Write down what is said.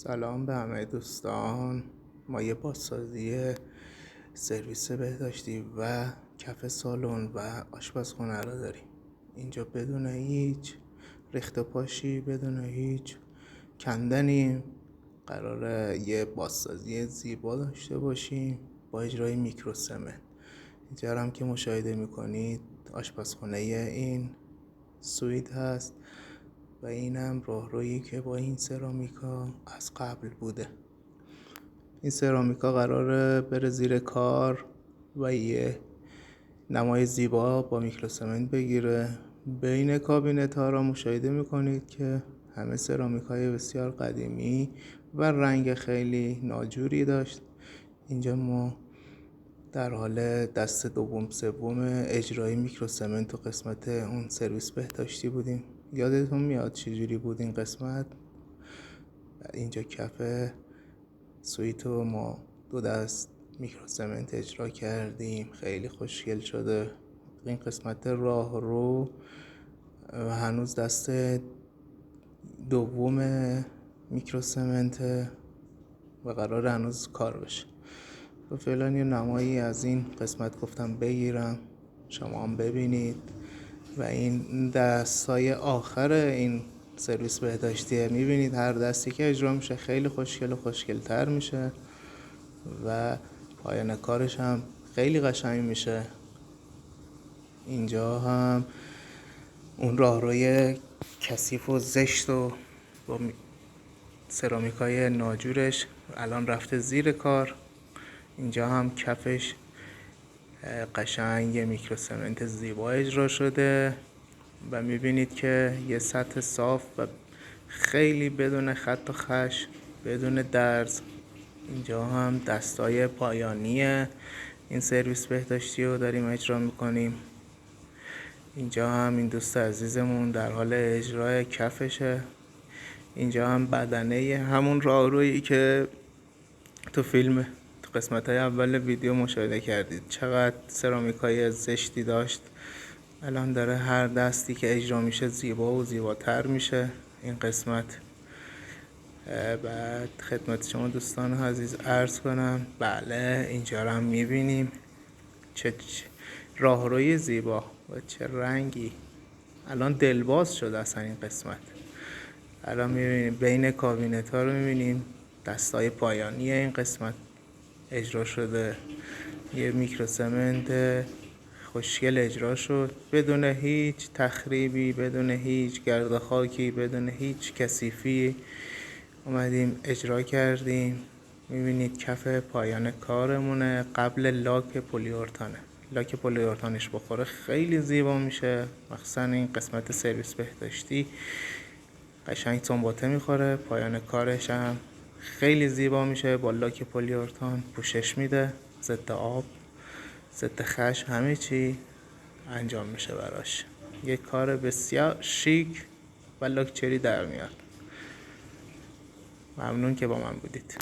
سلام به همه دوستان. ما یه بازسازی سرویس بهداشتی و کف سالن و آشپزخونه رو داریم اینجا، بدون هیچ ریخت پاشی، بدون هیچ کندنی. قراره یه بازسازی زیبا داشته باشیم با اجرای میکروسمنت. اینجا هم که مشاهده میکنید آشپزخونه این سویت هست و اینم راهرویی که با این سرامیکا از قبل بوده. این سرامیکا قراره بره زیر کار و یه نمای زیبا با میکروسمنت بگیره. بین کابینت ها را مشاهده میکنید که همه سرامیک های بسیار قدیمی و رنگ خیلی ناجوری داشت. اینجا ما در حال دست دوم سوم اجرای میکروسمنت تو قسمت اون سرویس بهداشتی بودیم. یادتون میاد چجوری بود این قسمت؟ اینجا کف سویتو ما 2 دست میکروسمنت اجرا کردیم، خیلی خوشگل شده. این قسمت راه رو هنوز دست دوم میکروسمنت و قرار هنوز کار بشه. و فعلا یه نمایی از این قسمت گفتم بگیرم شما هم ببینید. و این دستای آخر این سرویس بهداشتیه، میبینید هر دستی که اجرا میشه خیلی خوشگل و خوشگل تر میشه و پایان کارش هم خیلی قشنگ میشه. اینجا هم اون راهروی کثیف و زشت و با سرامیکای ناجورش الان رفته زیر کار. اینجا هم کفش قشنگ میکروسمنت زیبا اجرا شده و میبینید که یه سطح صاف و خیلی بدون خط و خش، بدون درز. اینجا هم دستای پایانی این سرویس بهداشتی رو داریم اجرا میکنیم. اینجا هم این دوست عزیزمون در حال اجرای کفشه. اینجا هم بدنه همون راهرویی که تو قسمت های اول ویدیو مشاهده کردید چقدر سرامیک های زشتی داشت. الان داره هر دستی که اجرا میشه زیبا و زیباتر میشه این قسمت. بعد خدمت شما دوستان عزیز عرض کنم، بله اینجا رو هم میبینیم چه راهروی زیبا و چه رنگی. الان دلباز شده اصلا این قسمت. الان میبینیم بین کابینت ها رو میبینیم دستای پایانی این قسمت اجرا شده. یه میکروسمنت خوشگل اجرا شد بدون هیچ تخریبی، بدون هیچ گرد و خاکی، بدون هیچ کثیفی اومدیم اجرا کردیم. میبینید کف پایان کارمونه قبل لاک پلیورتانه. لاک پلیورتانش بخوره خیلی زیبا میشه، مخصوصا این قسمت سرویس بهداشتی قشنگ تنباته میخوره. پایان کارش هم خیلی زیبا میشه، با لاک پلیورتان پوشش میده، ضد آب، ضد خش، همه چی انجام میشه براش. یک کار بسیار شیک و لاکچری در میاد. ممنون که با من بودید.